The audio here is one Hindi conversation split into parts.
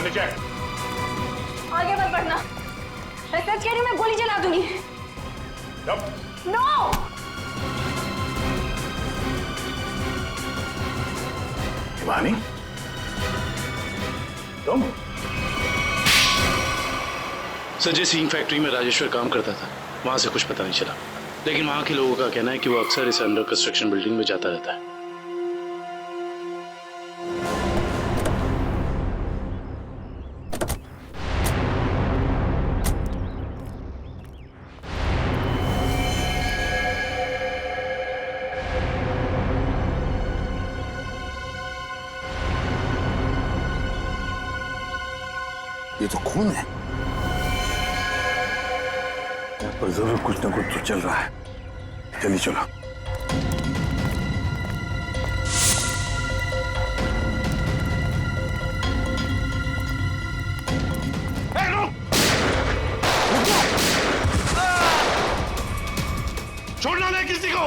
नीचे। आगे मत बढ़ना, मैं सच कह रही हूँ, मैं गोली चला दूंगी। नो। शिवानी, तुम? संजय सिंह फैक्ट्री में राजेश्वर काम करता था, वहां से कुछ पता नहीं चला, लेकिन वहां के लोगों का कहना है कि वो अक्सर इस अंडर कंस्ट्रक्शन बिल्डिंग में जाता रहता है। ये तो खून है। यहाँ पर जरूर कुछ ना कुछ तो चल रहा है। चलिए चलो। छोड़ना नहीं किसी को।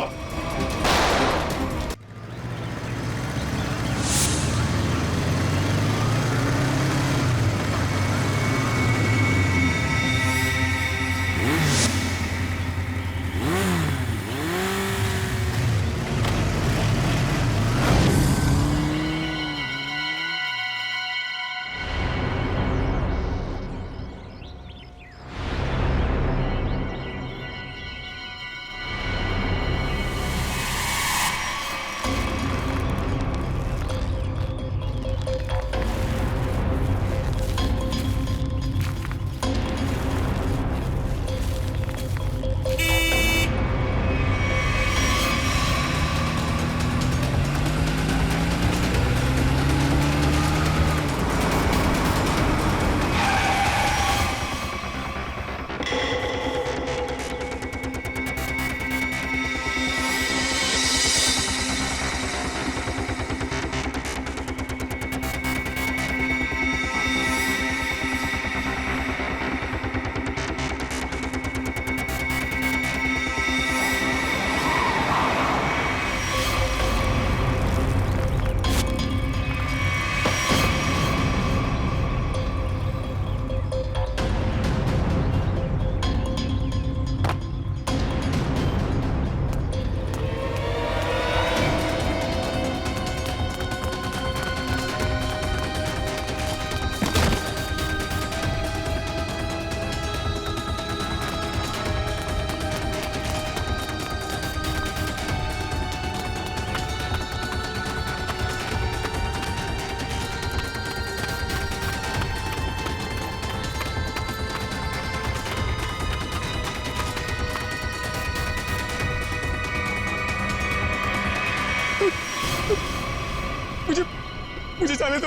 मुझे जाने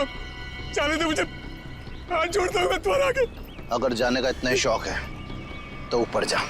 दो मुझे, हाथ जोड़ता हूँ मैं तुम्हारे आगे। अगर जाने का इतना ही शौक है तो ऊपर जा।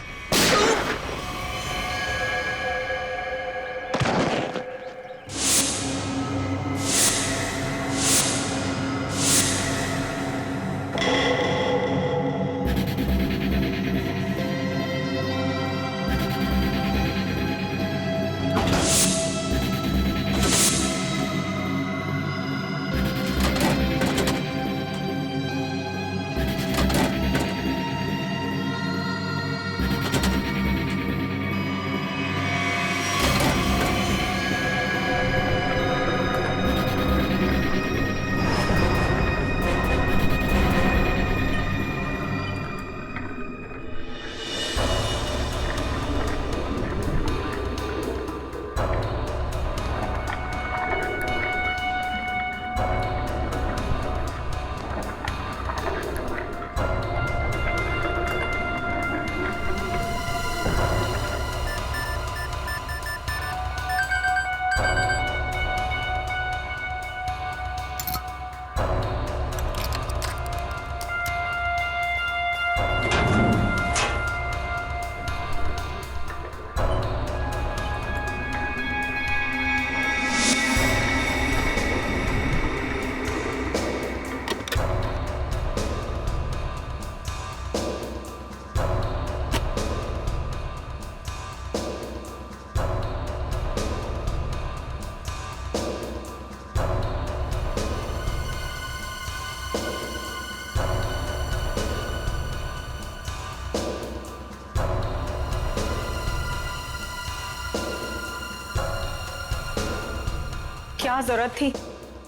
क्या जरूरत थी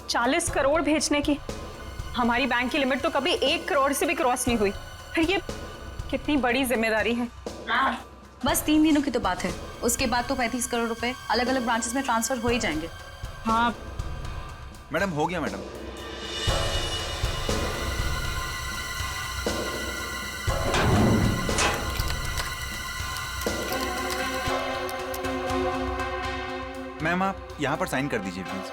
40 करोड़ भेजने की? हमारी बैंक की लिमिट तो कभी 1 करोड़ से भी क्रॉस नहीं हुई। फिर ये कितनी बड़ी जिम्मेदारी है। बस 3 दिनों की तो बात है, उसके बाद तो 35 करोड़ रुपए अलग अलग ब्रांचेस में ट्रांसफर हो ही जाएंगे। हाँ मैडम हो गया मैडम। मैम आप यहाँ पर साइन कर दीजिए प्लीज।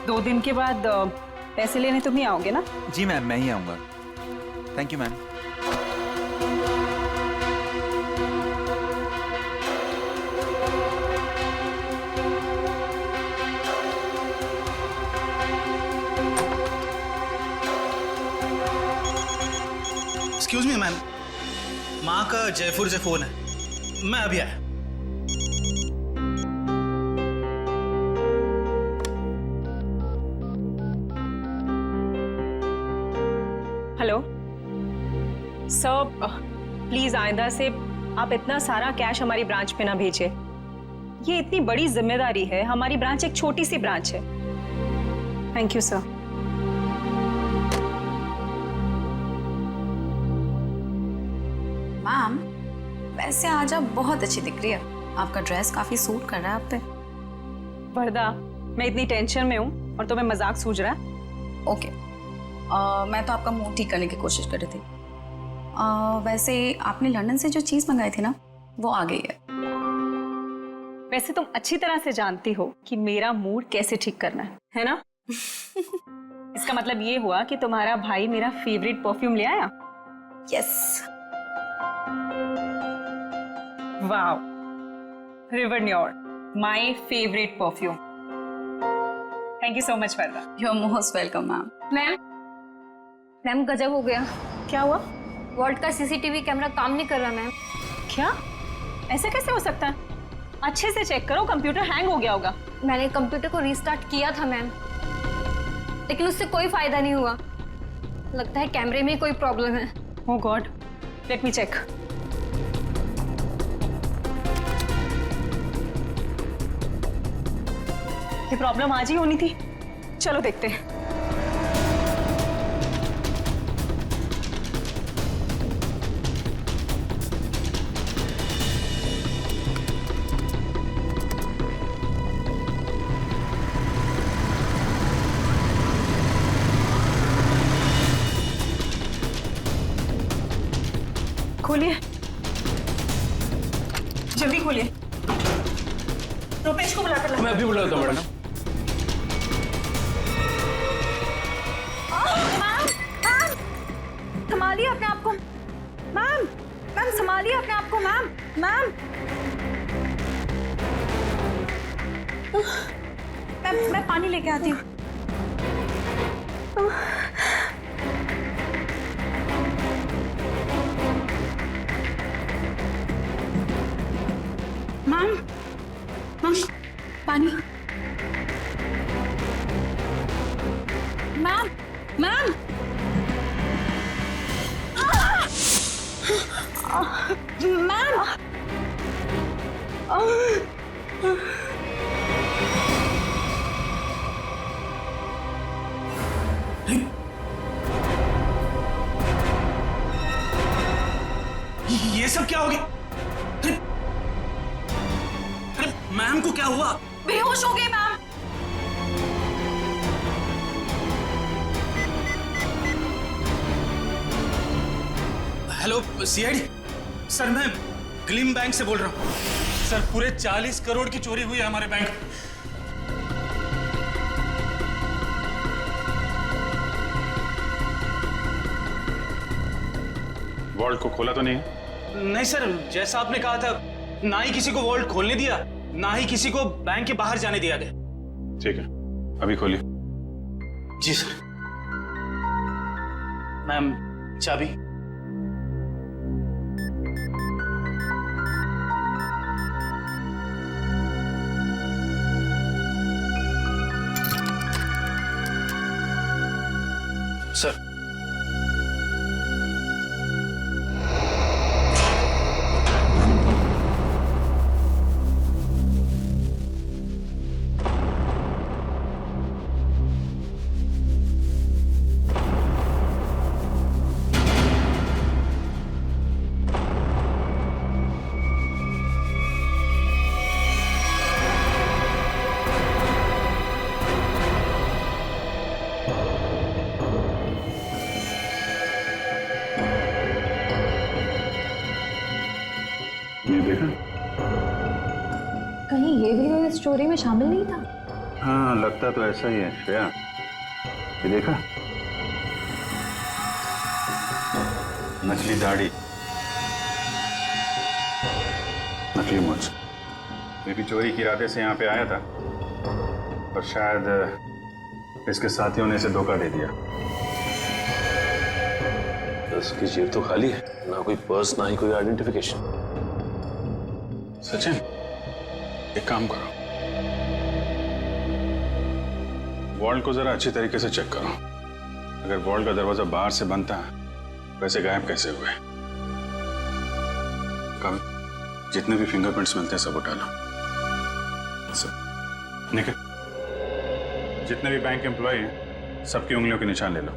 2 दिन के बाद पैसे लेने तुम ही आओगे ना? जी मैम मैं ही आऊँगा। Thank you ma'am. Excuse me ma'am, माँ का जयपुर से फोन है, मैं अभी आया। हेलो सर, प्लीज आइंदा से आप इतना सारा कैश हमारी ब्रांच पे ना भेजिए। ये इतनी बड़ी जिम्मेदारी है, हमारी ब्रांच एक छोटी सी ब्रांच है। Thank you sir. मैम, वैसे आज आप बहुत अच्छी दिख रही है, आपका ड्रेस काफी सूट कर रहा है आप पे। वरदा, मैं इतनी टेंशन में हूँ और तुम्हें मजाक सूझ रहा है? ओके, मैं तो आपका मूड ठीक करने की कोशिश कर रही थी। वैसे आपने लंदन से जो चीज मंगाई थी ना, वो आ गई है। वैसे तुम अच्छी तरह से जानती हो कि मेरा मूड कैसे ठीक करना है ना? इसका मतलब ये हुआ कि तुम्हारा भाई मेरा फेवरेट परफ्यूम ले आया? यस। वाओ, रिवर न्योर, my favourite perfume. Thank you so much Varda. You are most welcome ma'am. Ma'am गजब हो गया, क्या हुआ? वॉल्ट का सीसीटीवी कैमरा काम नहीं कर रहा मैम। क्या? ऐसा कैसे हो सकता है? अच्छे से चेक करो, कंप्यूटर हैंग हो गया होगा। मैंने कंप्यूटर को रीस्टार्ट किया था मैम, लेकिन उससे कोई फायदा नहीं हुआ। लगता है कैमरे में कोई प्रॉब्लम है। ओह गॉड, लेट मी चेक। ये प्रॉब्लम आज ही होनी थी। चलो देखते हैं। खोलिए, जल्दी खोलिए। रुपेश को बुलाकर लाओ। मैं अभी बुलाता हूँ मैडम। संभालिए अपने आप को मैम। मैम संभालिए अपने आप को मैम। मैम मैं पानी लेके आती हूँ। मैम मैम पानी। मैम मैम मैम ये सब क्या हो गया? अरे मैम को क्या हुआ? बेहोश हो गए मैम। हेलो सीआईडी सर, मैं ग्लिम बैंक से बोल रहा हूँ। सर पूरे 40 करोड़ की चोरी हुई है हमारे बैंक। वॉल्ट को खोला तो नहीं है? नहीं सर, जैसा आपने कहा था, ना ही किसी को वॉल्ट खोलने दिया, ना ही किसी को बैंक के बाहर जाने दिया गया। ठीक है, अभी खोलिए। जी सर। मैम चाबी। सर देखा? कहीं ये भी इस स्टोरी में शामिल नहीं था? हाँ, लगता तो ऐसा ही है श्रेया। ये देखा? नकली दाढ़ी, नकली मूंछ। मैं भी चोरी के इरादे से यहाँ पे आया था, पर शायद इसके साथियों ने इसे धोखा दे दिया। उसकी जेब तो खाली है, ना कोई पर्स ना ही कोई आइडेंटिफिकेशन। सचिन, एक काम करो, वॉल्ट को जरा अच्छी तरीके से चेक करो। अगर वॉल्ट का दरवाजा बाहर से बंद था, वैसे गायब कैसे हुए? कभी जितने भी फिंगरप्रिंट्स मिलते हैं सब उठा लो। सब निकल। जितने भी बैंक एम्प्लॉय हैं, सबकी उंगलियों के निशान ले लो।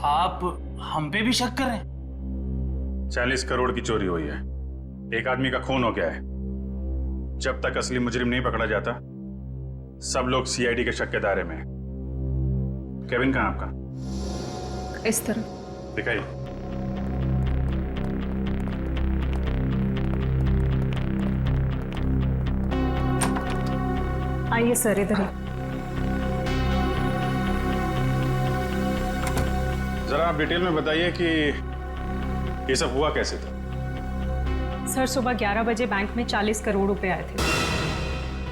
आप हम पे भी शक कर रहे हैं? 40 करोड़ की चोरी हुई है, एक आदमी का खून हो गया है। जब तक असली मुजरिम नहीं पकड़ा जाता, सब लोग सीआईडी के शक के दायरे में हैं। केविन कहाँ आपका? इस तरह दिखाइए। आइए सर, इधर ही। जरा आप डिटेल में बताइए कि ये सब हुआ कैसे था? सर, सुबह 11 बजे बैंक में 40 करोड़ रुपए आए थे।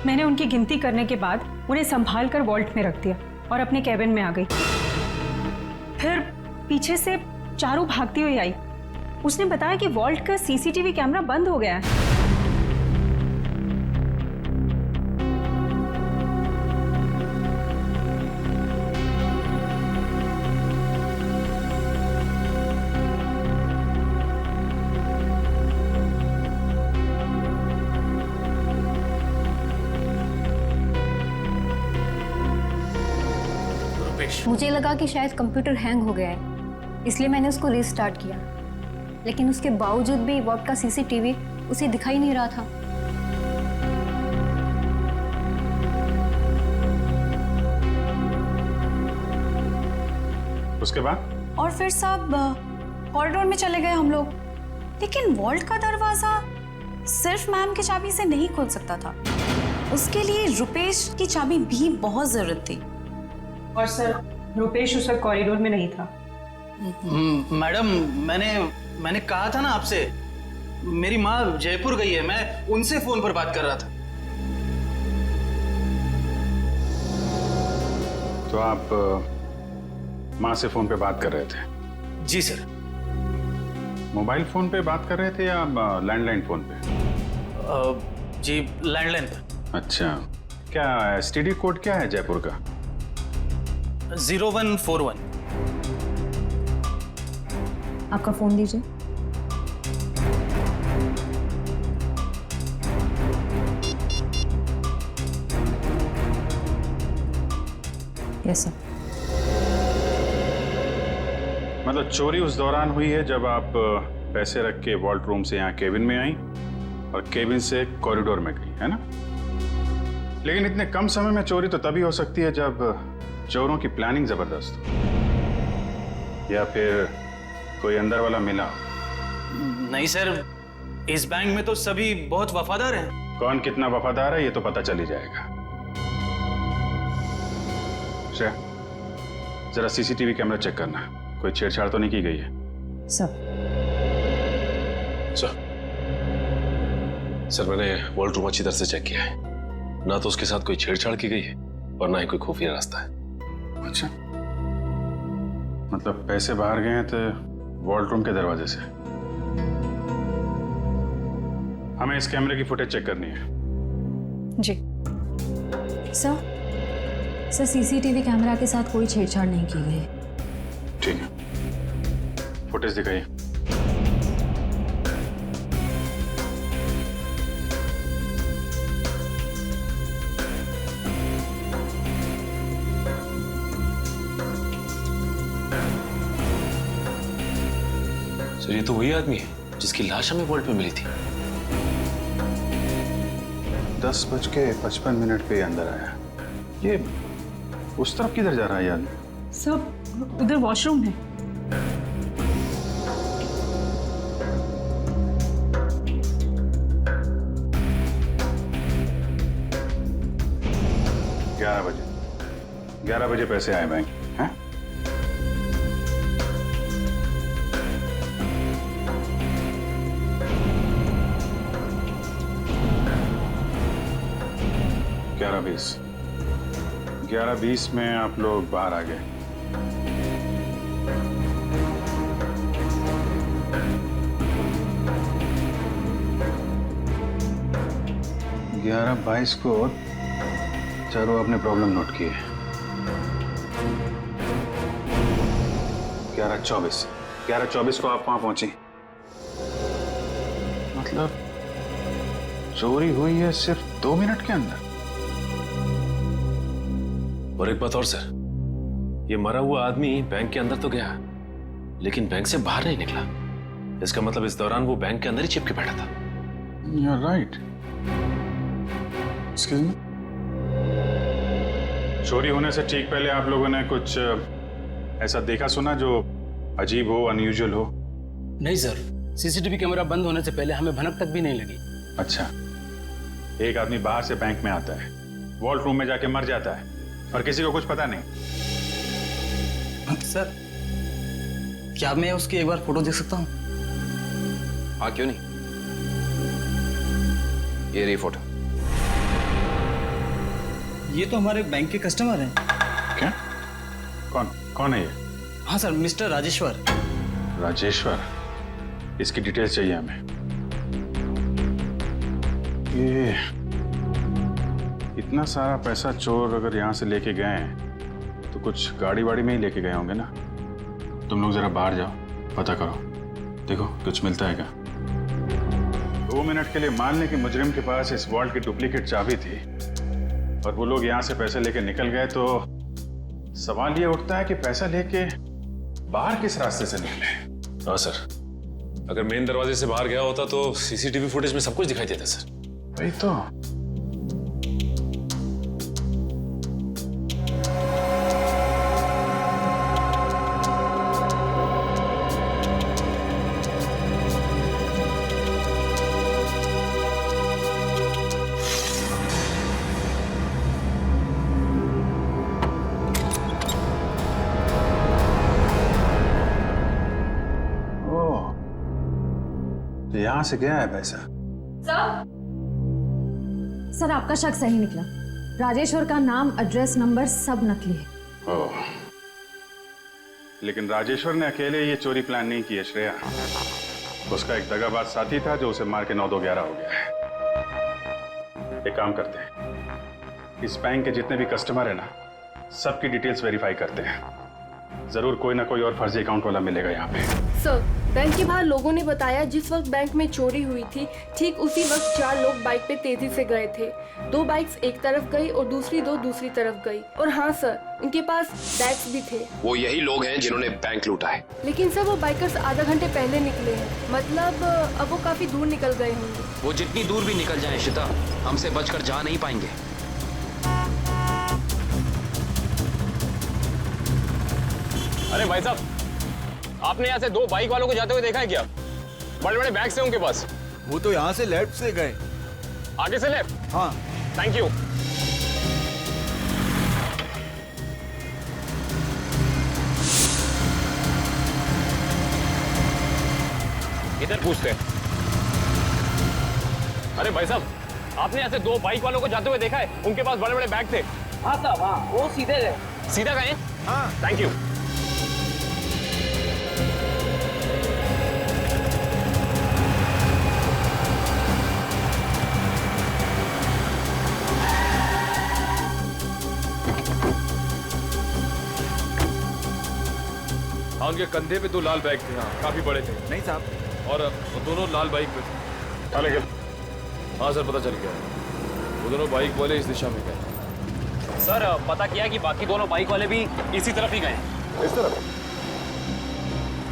मैंने उनकी गिनती करने के बाद उन्हें संभाल कर वॉल्ट में रख दिया और अपने कैबिन में आ गई। फिर पीछे से चारू भागती हुई आई। उसने बताया कि वॉल्ट का सीसीटीवी कैमरा बंद हो गया है। मुझे लगा कि शायद कंप्यूटर हैंग हो गया है, इसलिए मैंने उसको रीस्टार्ट किया, लेकिन उसके बावजूद भी वॉल्ट का सीसीटीवी उसे दिखाई नहीं रहा था। उसके बाद? और फिर सब कॉरिडोर में चले गए हम लोग, लेकिन वॉल्ट का दरवाजा सिर्फ मैम की चाबी से नहीं खुल सकता था। उसके लिए रुपेश की चाबी भी बहुत जरूरत थी। और सर, रुपेश उस वक्त कॉरिडोर में नहीं था। मैडम, मैंने कहा था ना आपसे, मेरी माँ जयपुर गई है, मैं उनसे फोन पर बात कर रहा था। तो आप माँ से फोन पे बात कर रहे थे? जी सर। मोबाइल फोन पे बात कर रहे थे या लैंडलाइन फोन पे? जी, लैंडलाइन पे। अच्छा, क्या एसटीडी कोड क्या है जयपुर का? 0141। आपका फोन दीजिए। Yes sir. मतलब चोरी उस दौरान हुई है जब आप पैसे रख के वॉल्ट रूम से यहाँ केबिन में आई और केबिन से कॉरिडोर में गई, है ना? लेकिन इतने कम समय में चोरी तो तभी हो सकती है जब चोरों की प्लानिंग जबरदस्त हो, या फिर कोई अंदर वाला मिला। नहीं सर, इस बैंक में तो सभी बहुत वफादार हैं। कौन कितना वफादार है ये तो पता चल ही जाएगा। श्रेया, जरा सीसीटीवी कैमरा चेक करना, कोई छेड़छाड़ तो नहीं की गई है? सर। सर, मैंने वॉल्ट रूम अच्छी तरह से चेक किया है, ना तो उसके साथ कोई छेड़छाड़ की गई है और ना ही कोई खुफिया रास्ता है। अच्छा, मतलब पैसे बाहर गए हैं तो वॉल्ट रूम के दरवाजे से। हमें इस कैमरे की फुटेज चेक करनी है। जी सर, सीसीटीवी कैमरा के साथ कोई छेड़छाड़ नहीं की गई। ठीक है, फुटेज दिखाइए। सर, ये तो वही आदमी है जिसकी लाश हमें वॉल्ट पे मिली थी। 10:55 पे अंदर आया। ये उस तरफ किधर जा रहा है यार? सब उधर वॉशरूम है। 11 बजे पैसे आए बैंक, हैं? ग्यारह 11:20 में आप लोग बाहर आ गए। ग्यारह 22 को चारों अपने प्रॉब्लम नोट किए। 11:24 को आप वहां पहुंची। मतलब चोरी हुई है सिर्फ 2 मिनट के अंदर। और एक बात और सर, ये मरा हुआ आदमी बैंक के अंदर तो गया लेकिन बैंक से बाहर नहीं निकला। इसका मतलब इस दौरान वो बैंक के अंदर ही चिपके बैठा था। You're right. Excuse me? चोरी होने से ठीक पहले आप लोगों ने कुछ ऐसा देखा सुना जो अजीब हो, अनयूजुअल हो? नहीं सर, सीसीटीवी कैमरा बंद होने से पहले हमें भनक तक भी नहीं लगी। अच्छा, एक आदमी बाहर से बैंक में आता है, वॉल्ट रूम में जाके मर जाता है और किसी को कुछ पता नहीं। सर, क्या मैं उसकी एक बार फोटो देख सकता हूँ? हाँ, क्यों नहीं। ये रही फोटो। ये तो हमारे बैंक के कस्टमर हैं। क्या? कौन है ये? हाँ सर, मिस्टर राजेश्वर। राजेश्वर, इसकी डिटेल्स चाहिए हमें। ये इतना सारा पैसा चोर अगर यहाँ से लेके गए हैं तो कुछ गाड़ी वाड़ी में ही लेके गए होंगे ना। तुम लोग जरा बाहर जाओ, पता करो, देखो कुछ मिलता है क्या। 2 मिनट के लिए मान लें कि मुजरिम के पास इस वॉल्ट की डुप्लीकेट चाबी थी और वो लोग यहाँ से पैसे लेके निकल गए, तो सवाल ये उठता है कि पैसा लेके बाहर किस रास्ते से निकले। हाँ सर, अगर मेन दरवाजे से बाहर गया होता तो सीसीटीवी फुटेज में सब कुछ दिखाई देता सर। वही तो। यहाँ से गया है पैसा। सर, आपका शक सही निकला। राजेश्वर का नाम, एड्रेस, नंबर सब नकली है। ओह, लेकिन राजेश्वर ने अकेले ये चोरी प्लान नहीं की है श्रेया। उसका एक दगाबाज साथी था जो उसे मार के 9-2-11 हो गया है। एक काम करते हैं, इस बैंक के जितने भी कस्टमर है ना, सबकी डिटेल्स वेरीफाई करते हैं। जरूर कोई ना कोई और फर्जी अकाउंट वाला मिलेगा यहाँ पे। सर, बैंक के बाहर लोगों ने बताया जिस वक्त बैंक में चोरी हुई थी ठीक उसी वक्त 4 लोग बाइक पे तेजी से गए थे। 2 बाइक्स एक तरफ गई और दूसरी 2 दूसरी तरफ गई। और हाँ सर, उनके पास बैग्स भी थे। वो यही लोग हैं जिन्होंने बैंक लूटा है। लेकिन सर, वो बाइकर्स आधा घंटे पहले निकले हैं। मतलब अब वो काफी दूर निकल गए होंगे। वो जितनी दूर भी निकल जाए शिता, हमसे बचकर जा नहीं पाएंगे। अरे भाई साहब, आपने यहाँ से 2 बाइक वालों को जाते हुए देखा है क्या? बड़े बड़े बैग्स हैं उनके पास। वो तो यहाँ से लेफ्ट से गए। आगे से लेफ्ट? हाँ। Thank you. इधर पूछते हैं। अरे भाई साहब, आपने यहाँ से 2 बाइक वालों को जाते हुए देखा है? उनके पास बड़े बड़े बैग थे। हाँ साहब, हाँ, वो सीधे गए। सीधा गए? हाँ। Thank you. हाँ, उनके कंधे पे 2 लाल बैग थे। हाँ, काफी बड़े थे। नहीं साहब। और वो दोनों लाल बाइक पे थे। हाँ सर, पता चल गया। वो दोनों बाइक वाले इस दिशा में गए। सर, पता किया कि बाकी दोनों बाइक वाले भी इसी तरफ ही गए। इस तरफ?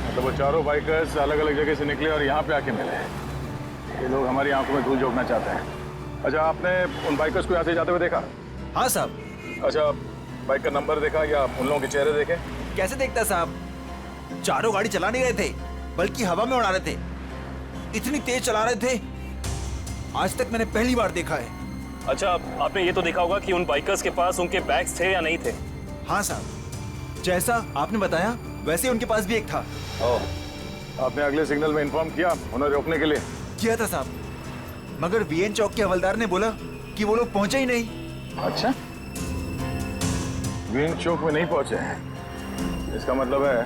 मतलब वो चारों बाइकर्स अलग अलग जगह से निकले और यहाँ पे आके मिले। ये लोग हमारी आंखों में धूल झोंकना चाहते हैं। अच्छा, आपने उन बाइकर्स को यहाँ से जाते हुए देखा? हाँ साहब। अच्छा, बाइक का नंबर देखा या उन लोगों के चेहरे देखे? कैसे देखता साहब, चारों गाड़ी चला नहीं रहे थे बल्कि हवा में उड़ा रहे थे। इतनी तेज चला रहे थे, आज तक मैंने पहली बार देखा है। अच्छा, आपने ये तो देखा होगा कि उन बाइकर्स के पास उनके बैग्स थे या नहीं थे? हाँ साहब, जैसा आपने बताया वैसे ही उनके पास भी एक था। आपने अगले सिग्नल में इन्फॉर्म किया उन्हें रोकने के लिए? किया था साहब, मगर वीएन चौक के हवलदार ने बोला कि वो लोग पहुंचे ही नहीं। अच्छा, वीएन चौक में नहीं पहुंचे हैं, इसका मतलब है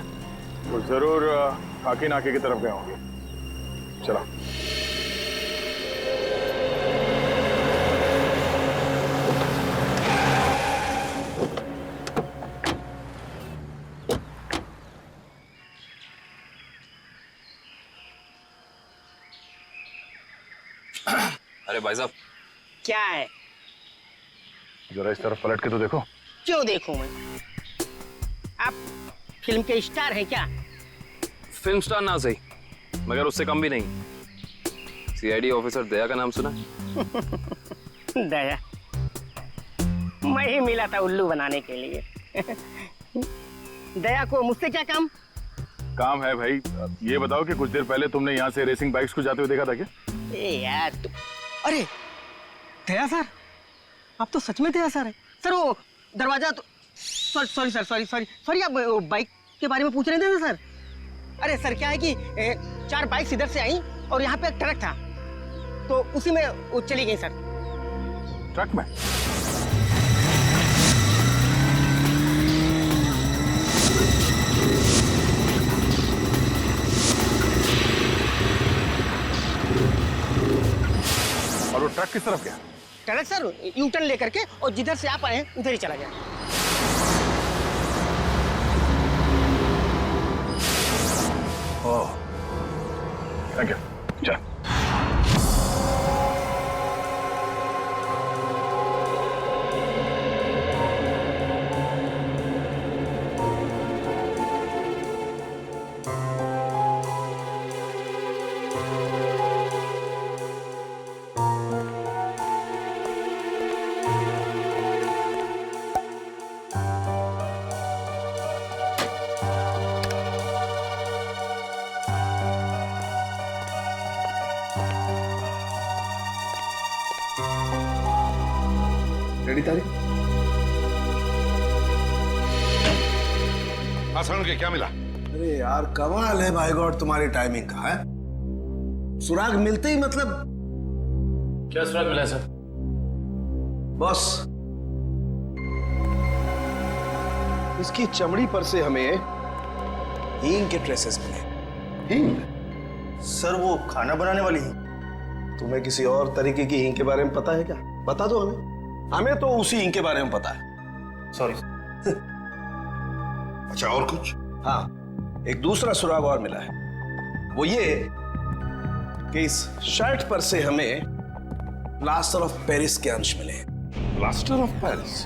वो जरूर खाकी नाके की तरफ गए होंगे। चलो। अरे भाई साहब, क्या है? जरा इस तरफ पलट के तो देखो। क्यों देखूं मैं? आप फिल्म के स्टार हैं क्या? फिल्म स्टार ना सही, मगर उससे कम भी नहीं। सीआईडी ऑफिसर दया का नाम सुना? दया? मैं ही मिला था उल्लू बनाने के लिए। दया को मुझसे क्या काम? काम है भाई। ये बताओ कि कुछ देर पहले तुमने यहाँ से रेसिंग बाइक्स को जाते हुए देखा था क्या? यार अरे दया सर, आप तो सच में दया सर है सर। वो दरवाजा तो सॉरी सर, सॉरी आप बाइक के बारे में पूछ रहे थे ना सर? अरे सर क्या है कि 4 बाइक इधर से आई और यहाँ पे एक ट्रक था, तो उसी में वो चली गई सर। ट्रक में? और वो ट्रक किस तरफ गया? ट्रक सर यू टर्न लेकर के और जिधर से आप आए उधर ही चला गया। ओह, थैंक यू। चल। रेडी तारीख? हाँ सर, के क्या मिला? अरे यार कमाल है भाई गॉड तुम्हारी टाइमिंग का है। सुराग मिलते ही मतलब। क्या सुराग मिला है सर? बॉस, इसकी चमड़ी पर से हमें हींग के ट्रेसेस मिले। हींग? सर वो खाना बनाने वाली हींग। तुम्हें किसी और तरीके की हींग के बारे में पता है क्या? बता दो हमें। हमें तो उसी हींग के बारे में पता है। सॉरी। अच्छा, और कुछ? हाँ, एक दूसरा सुराग और मिला है। वो ये कि इस शर्ट पर से हमें प्लास्टर ऑफ पेरिस के अंश मिले। Plaster of Paris?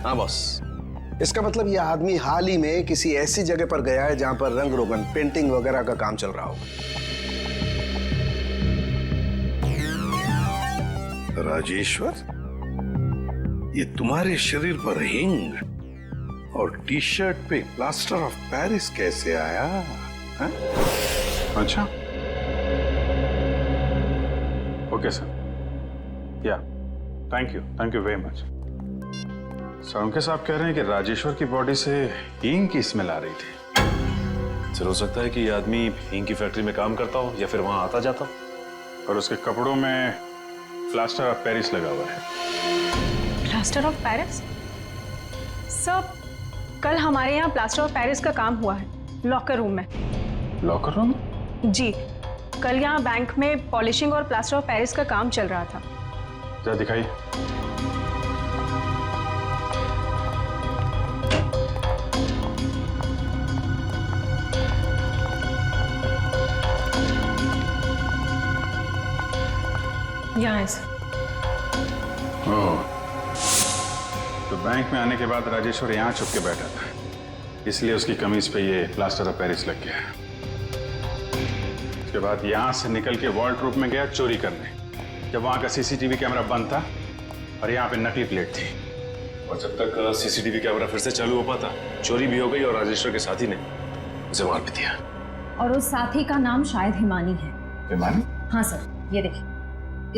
हाँ बॉस, इसका मतलब ये आदमी हाल ही में किसी ऐसी जगह पर गया है जहां पर रंग रोगन, पेंटिंग वगैरह का काम चल रहा होगा। राजेश्वर, ये तुम्हारे शरीर पर हिंग और टी शर्ट पे प्लास्टर ऑफ पेरिस कैसे आया? है? अच्छा, ओके सर। या thank you very much. Sir साहब कह रहे हैं कि राजेश्वर की बॉडी से हींग की स्मेल आ रही थी। सर हो सकता है कि ये आदमी हींग की फैक्ट्री में काम करता हो या फिर वहां आता जाता हो। और उसके कपड़ों में प्लास्टर ऑफ पेरिस लगा हुआ है। Plaster of Paris? सर कल हमारे यहाँ प्लास्टर ऑफ पेरिस का काम हुआ है लॉकर रूम में। Locker room? जी, कल यहाँ बैंक में पॉलिशिंग और प्लास्टर ऑफ पेरिस का काम चल रहा था। जरा दिखाइए। यहाँ है सर। तो बैंक में आने के बाद राजेश्वर यहाँ छुप के बैठा था, इसलिए उसकी कमीज पे ये प्लास्टर ऑफ पेरिस लग गया। उसके बाद यहाँ से निकल के वॉल्ट रूप में गया चोरी करने, जब वहाँ का सीसीटीवी कैमरा बंद था और यहाँ पे नकली प्लेट थी। और जब तक सीसीटीवी कैमरा फिर से चालू हो पाता, चोरी भी हो गई और राजेश्वर के साथी ने उसे मार भी दिया। और उस साथी का नाम शायद हिमानी है। हिमानी? हाँ सर, ये देखिए,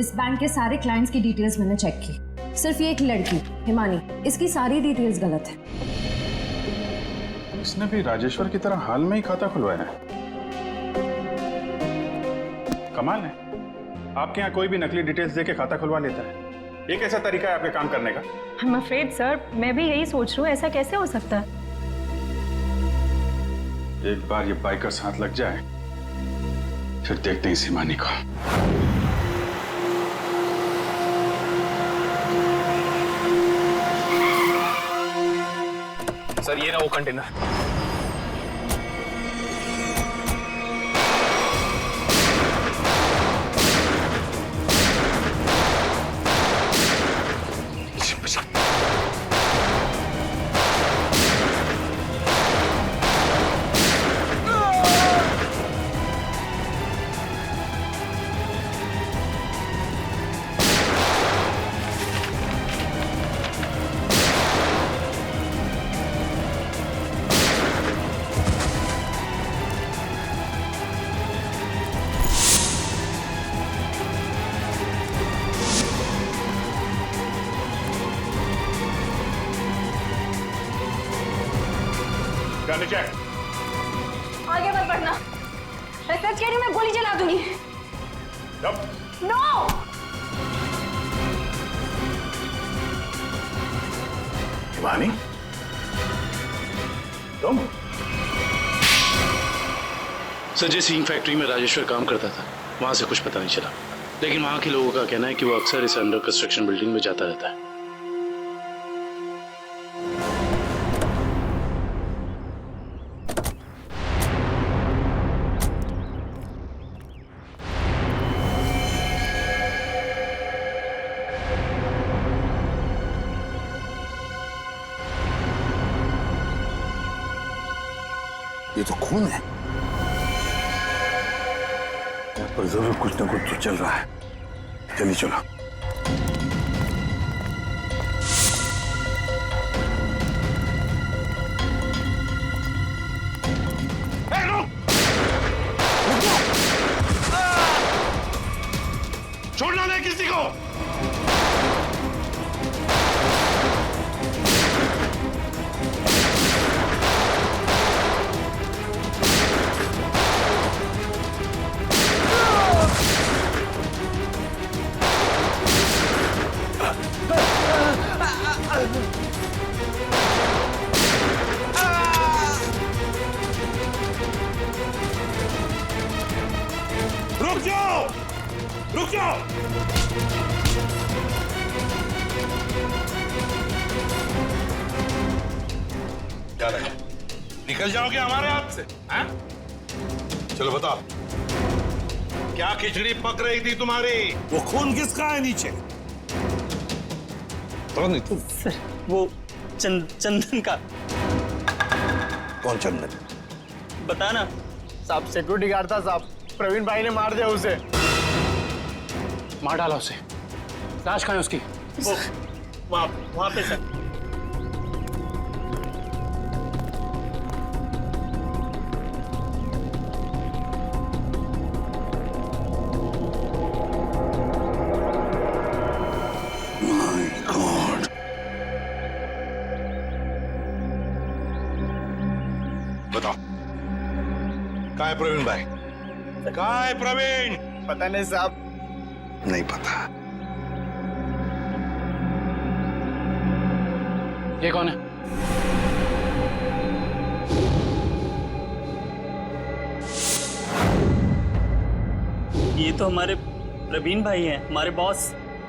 इस बैंक के सारे क्लाइंट्स की डिटेल्स मैंने चेक की। सिर्फ ये एक लड़की हिमानी, इसकी सारी डिटेल्स गलत है। इसने भी राजेश्वर की तरह हाल में ही खाता खुलवाया है। कमाल है, आपके यहाँ कोई भी नकली डिटेल्स देके खाता खुलवा लेता है। ये कैसा तरीका है आपके काम करने का? I'm afraid, सर, मैं भी यही सोच रही हूँ, ऐसा कैसे हो सकता है? एक बार ये बाइकर्स हाथ लग जाए फिर देखते हैं इस हिमानी को। सर ये ना वो कंटेनर। आगे मत बढ़ना, मैं सच कह रही हूँ, मैं गोली चला दूंगी। नो! हिमानी, तुम? संजय सिंह फैक्ट्री में राजेश्वर काम करता था, वहां से कुछ पता नहीं चला, लेकिन वहां के लोगों का कहना है कि वो अक्सर इस अंडर कंस्ट्रक्शन बिल्डिंग में जाता रहता है। ये तो खून है, यहाँ पर जरूर कुछ ना कुछ तो चल रहा है। चलिए चलो। छोड़ना नहीं किसी को। रुक जाओ, रुक जाओ। क्या रहा है? निकल जाओगे हमारे हाथ से? हैं? चलो बताओ, क्या खिचड़ी पक रही थी तुम्हारी? वो खून किसका है नीचे? तो नहीं तुम? सर वो चंदन का। कौन चंदन? बता ना साहब, सिक्योरिटी गार्ड था साहब, प्रवीण भाई ने मार दिया उसे। मार डाला उसे। लाश कहाँ है उसकी? वहां पे सर। बताओ, कहाँ है प्रवीण भाई? कहाँ है प्रवीण? पता नहीं साहब। नहीं पता। ये कौन है? ये तो हमारे प्रवीण भाई हैं, हमारे बॉस।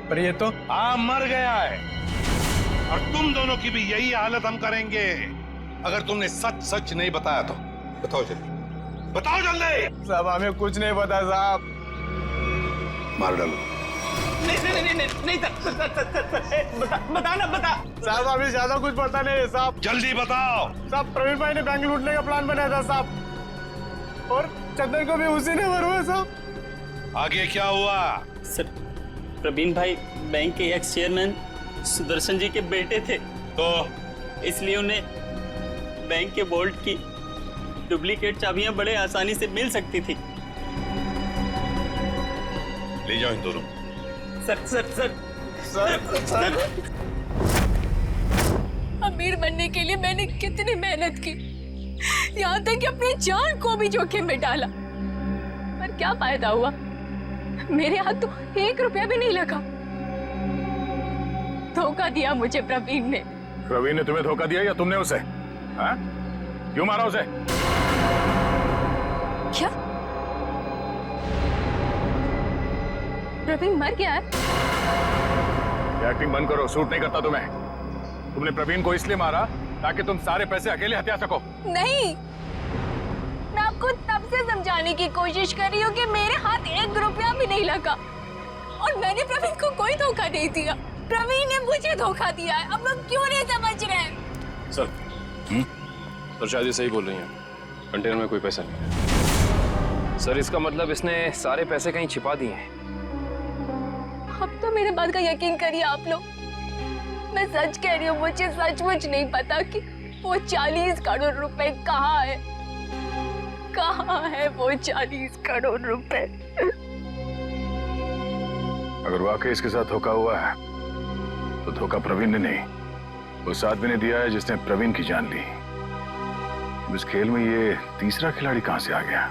पर ये तो मर गया है, और तुम दोनों की भी यही हालत हम करेंगे अगर तुमने सच सच नहीं बताया तो। बताओ जल्दी, बताओ जल्दी। साहब हमें कुछ नहीं पता साहब। मार डालो। नहीं बताना बता साहब, अभी ज्यादा कुछ पता नहीं है साहब। जल्दी बताओ। साहब प्रवीण भाई ने बैंक लूटने का प्लान बनाया था साहब, और चंदन को भी उसी ने मरवाया साहब। आगे क्या हुआ? सर प्रवीण भाई बैंक के एक्स चेयरमैन सुदर्शन जी के बेटे थे, तो इसलिए उन्हें बैंक के वॉल्ट की डुप्लीकेट चाबियां बड़े आसानी से मिल सकती थी। ले जाओ इन दोनों। Sir sir sir sir sir अमीर बनने के लिए मैंने कितनी मेहनत की, यहाँ तक कि अपनी जान को भी जोखिम में डाला, पर क्या फायदा हुआ? मेरे हाथ तो 1 रुपया भी नहीं लगा। धोखा दिया मुझे प्रवीण ने। प्रवीण ने तुम्हें धोखा दिया या तुमने उसे? हाँ? क्यों मारा उसे? क्या प्रवीण मर गया है? एक्टिंग बंद करो, सूट नहीं करता तुम्हें। तुमने प्रवीण को इसलिए मारा ताकि तुम सारे पैसे अकेले हथिया सको। नहीं, मैं आपको तब से समझाने की कोशिश कर रही हूँ कि मेरे हाथ 1 रुपया भी नहीं लगा और मैंने प्रवीण को कोई धोखा नहीं दिया। प्रवीण ने मुझे धोखा दिया है। अब लोग क्यों नहीं समझ रहे हैं? सर शायद ये सही बोल रही हैं। कंटेनर में कोई पैसा नहीं है। सर इसका मतलब इसने सारे पैसे कहीं छिपा दिए हैं। अब तो मेरे बात का यकीन करिए आप लोग। मैं सच कह रही हूँ, मुझे सचमुच नहीं पता कि वो 40 करोड़ रुपए कहाँ है। कहाँ है वो 40 करोड़ रुपए? अगर वाकई इसके साथ धोखा हुआ है तो धोखा प्रवीण ने नहीं, उस आदमी ने दिया है जिसने प्रवीण की जान ली। इस खेल में ये तीसरा खिलाड़ी कहां से आ गया?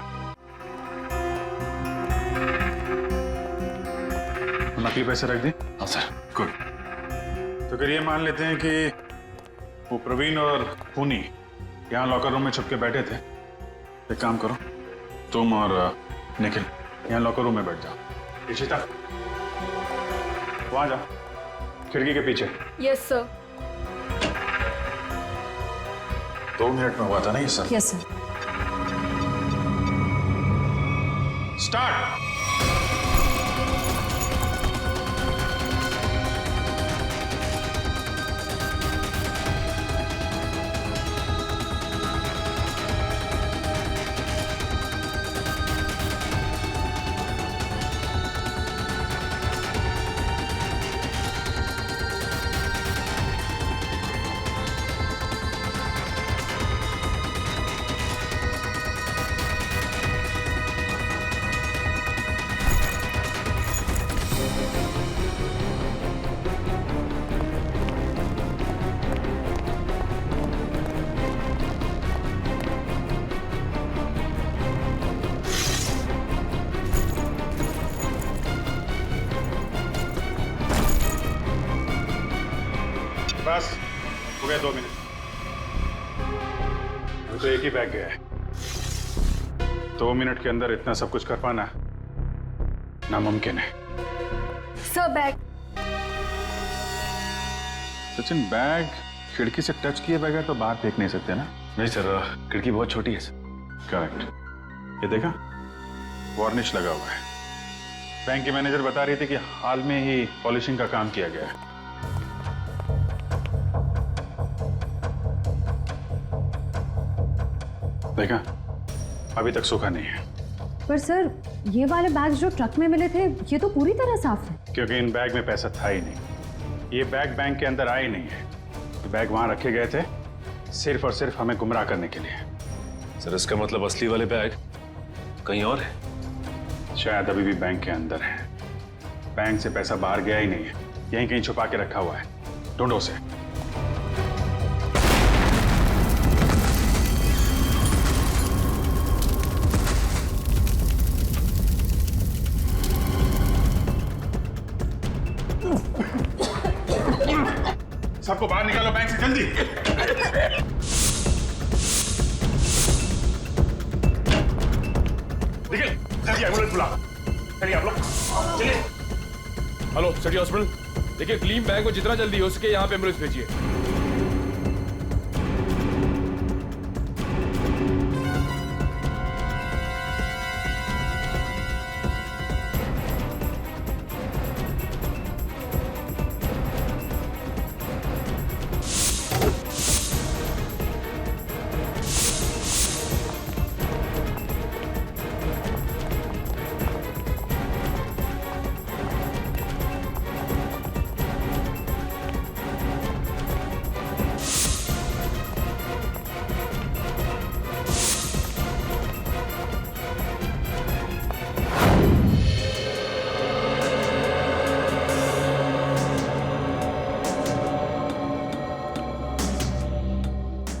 नकली पैसे रख दी? हाँ सर। गुड। तो फिर ये मान लेते हैं कि वो प्रवीण और खूनी यहाँ लॉकर रूम में छुप के बैठे थे। एक काम करो, तुम और निखिल यहाँ लॉकर रूम में बैठ जाओ। इशिता वहां जाओ, खिड़की के पीछे। Yes sir. 2 मिनट में हुआ था ना ये सब? Yes sir. स्टार्ट। बस हो गया 2 मिनट। वो तो एक ही बैग गया है। 2 मिनट के अंदर इतना सब कुछ कर पाना नामुमकिन है। Sir bag. सचिन बैग खिड़की से टच किए बगैर तो बाहर फेंक नहीं सकते ना? नहीं सर, खिड़की बहुत छोटी है सर। करेक्ट। ये देखा, वार्निश लगा हुआ है। बैंक की मैनेजर बता रही थी कि हाल में ही पॉलिशिंग का काम किया गया है। देखा, अभी तक सूखा नहीं है। पर सर ये वाले बैग्स जो ट्रक में मिले थे ये तो पूरी तरह साफ है। क्योंकि इन बैग में पैसा था ही नहीं। ये बैग बैंक के अंदर आए नहीं है। ये बैग वहां रखे गए थे सिर्फ और सिर्फ हमें गुमराह करने के लिए। सर इसका मतलब असली वाले बैग कहीं और है? शायद अभी भी बैंक के अंदर है। बैंक से पैसा बाहर गया ही नहीं है, यहीं कहीं छुपा के रखा हुआ है। ढूंढो उसे। सबको बाहर निकालो बैंक से, जल्दी। निखिल, जल्दी एम्बुलेंस बुला। चलिए आप लोग, चलिए। हेलो सिटी हॉस्पिटल, देखिए क्लीन बैंक को जितना जल्दी हो सके यहाँ पे एम्बुलेंस भेजिए।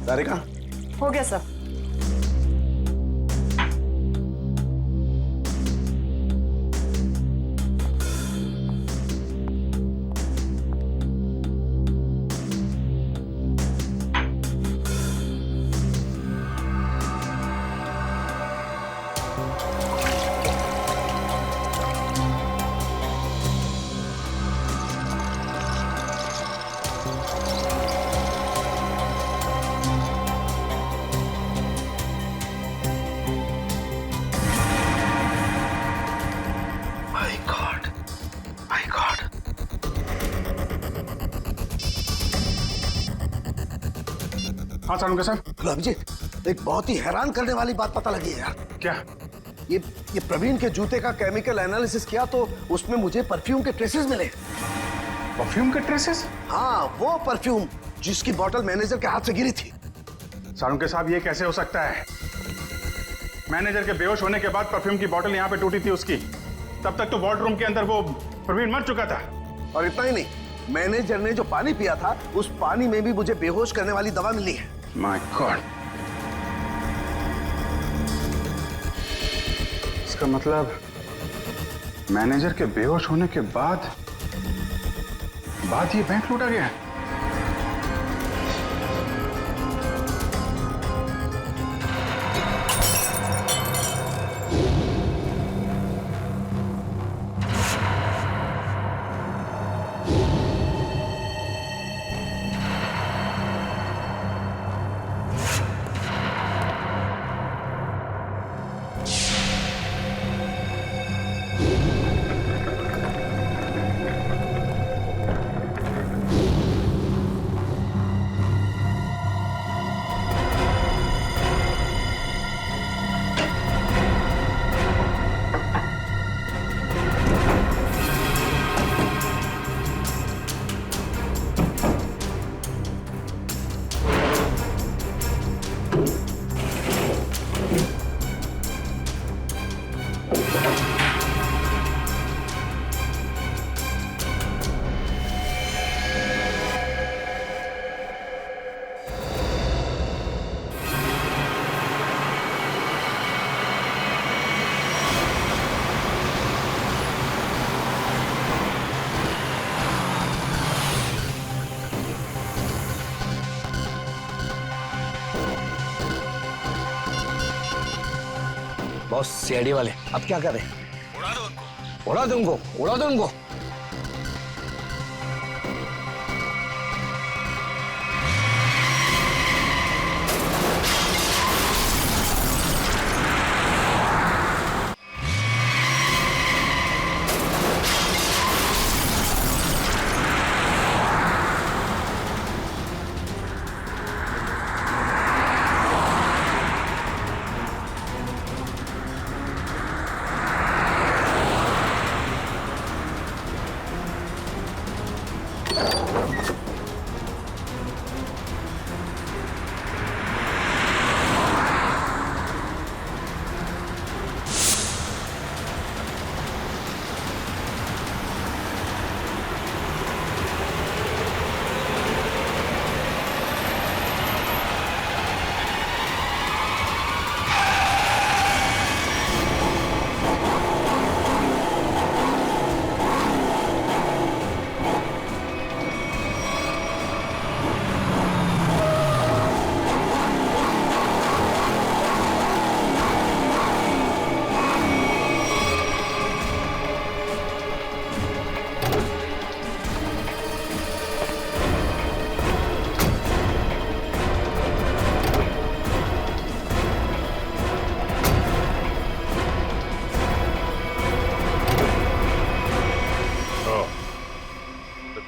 सारिका, हो गया सर। हाँ सालुंके साहब। अभिजीत, एक बहुत ही हैरान करने वाली बात पता लगी है यार। क्या? ये प्रवीण के जूते का केमिकल एनालिसिस किया तो उसमें मुझे परफ्यूम के ट्रेसेस मिले। परफ्यूम के ट्रेसेस? हाँ, वो परफ्यूम जिसकी बोतल मैनेजर के हाथ से गिरी थी। सालुंके साहब, ये कैसे हो सकता है? मैनेजर के बेहोश होने के बाद परफ्यूम की बोतल यहाँ पे टूटी थी उसकी। तब तक तो वॉर्ड रूम के अंदर वो प्रवीण मर चुका था। और इतना ही नहीं, मैनेजर ने जो पानी पिया था उस पानी में भी मुझे बेहोश करने वाली दवा मिली है। My God. इसका मतलब मैनेजर के बेहोश होने के बाद ये बैंक लूटा गया। बॉस, सीआईडी वाले अब क्या करें? उड़ा दो उनको। उड़ा दो उनको, उड़ा दो उनको।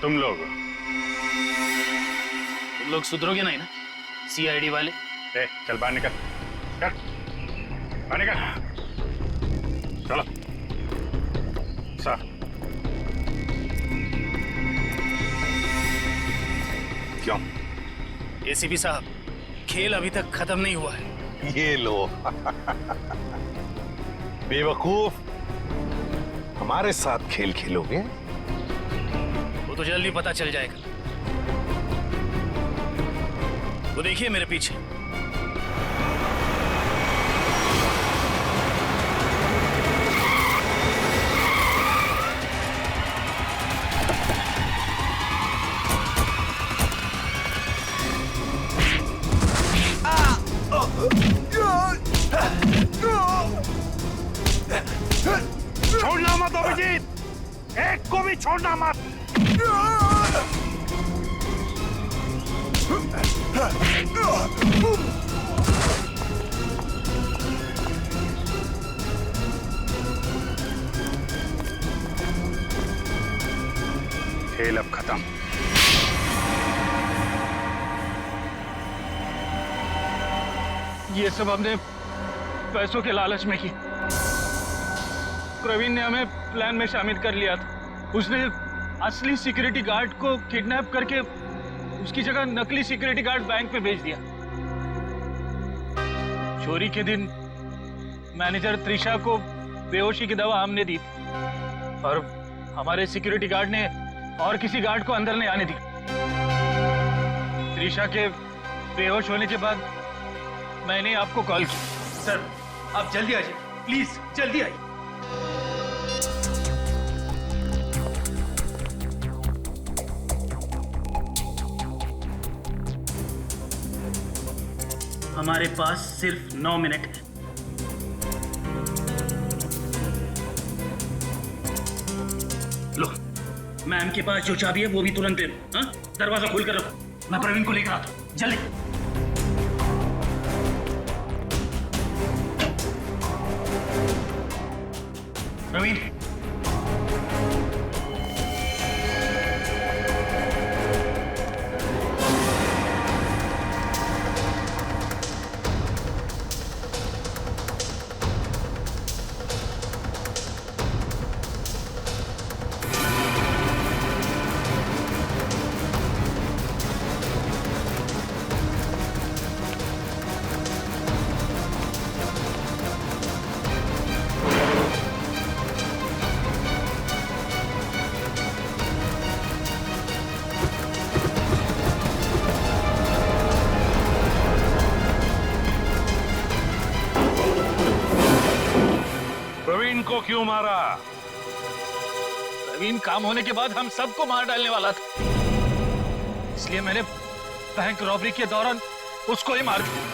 तुम लोग सुधरोगे नहीं ना सीआईडी वाले? चल बाहर निकल, चल बाहर निकल, चलो सर। क्यों? एसीपी साहब, खेल अभी तक खत्म नहीं हुआ है। ये लो बेवकूफ, हमारे साथ खेल खेलोगे? वो तो जल्दी पता चल जाएगा। वो देखिए मेरे पीछे। छोड़ना मत अभिजीत, एक को भी छोड़ना मत। खेल अब खत्म। ये सब हमने पैसों के लालच में की। प्रवीण ने हमें प्लान में शामिल कर लिया था। उसने असली सिक्योरिटी गार्ड को किडनैप करके उसकी जगह नकली सिक्योरिटी गार्ड बैंक में भेज दिया। चोरी के दिन मैनेजर त्रिशा को बेहोशी की दवा हमने दी थी और हमारे सिक्योरिटी गार्ड ने और किसी गार्ड को अंदर नहीं आने दी। त्रिशा के बेहोश होने के बाद मैंने आपको कॉल किया। सर आप जल्दी आ जाइए, प्लीज जल्दी आइए। हमारे पास सिर्फ 9 मिनट है। लो, मैम के पास जो चाबी है वो भी तुरंत दे दो। हाँ? दरवाजा खोल कर रखो, मैं प्रवीण को लेकर आता हूँ। जल्दी। प्रवीण, प्रवीण को क्यों मारा? प्रवीण काम होने के बाद हम सबको मार डालने वाला था, इसलिए मैंने बैंक रॉबरी के दौरान उसको ही मार दिया।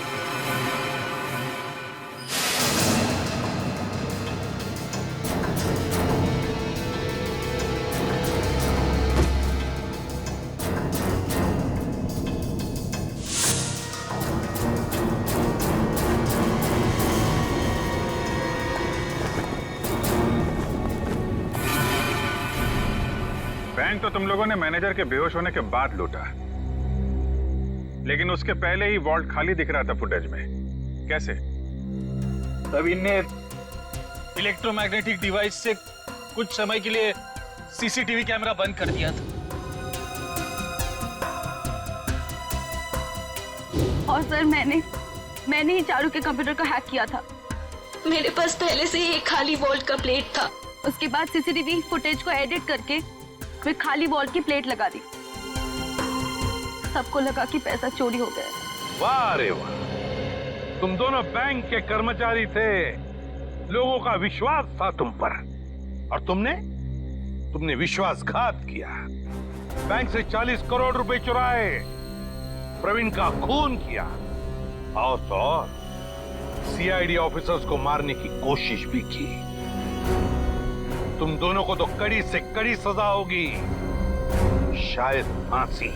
बैंक तो तुम लोगों ने मैनेजर के बेहोश होने के बाद लूटा, लेकिन उसके पहले ही वॉल्ट खाली दिख रहा था फुटेज में। कैसे? प्रवीण ने इलेक्ट्रोमैग्नेटिक डिवाइस से कुछ समय के लिए सीसीटीवी कैमरा बंद कर दिया था। और सर मैंने ही चारू के कंप्यूटर को हैक किया था। मेरे पास पहले से ही एक खाली वॉल्ट का प्लेट था। उसके बाद सीसीटीवी फुटेज को एडिट करके फिर खाली वॉल्ट की प्लेट लगा दी। सबको लगा कि पैसा चोरी हो गया। वाह रे वाह, तुम दोनों बैंक के कर्मचारी थे, लोगों का विश्वास था तुम पर, और तुमने विश्वासघात किया। बैंक से 40 करोड़ रुपए चुराए, प्रवीण का खून किया, और सीआईडी ऑफिसर्स को मारने की कोशिश भी की। तुम दोनों को तो कड़ी से कड़ी सजा होगी, शायद फांसी।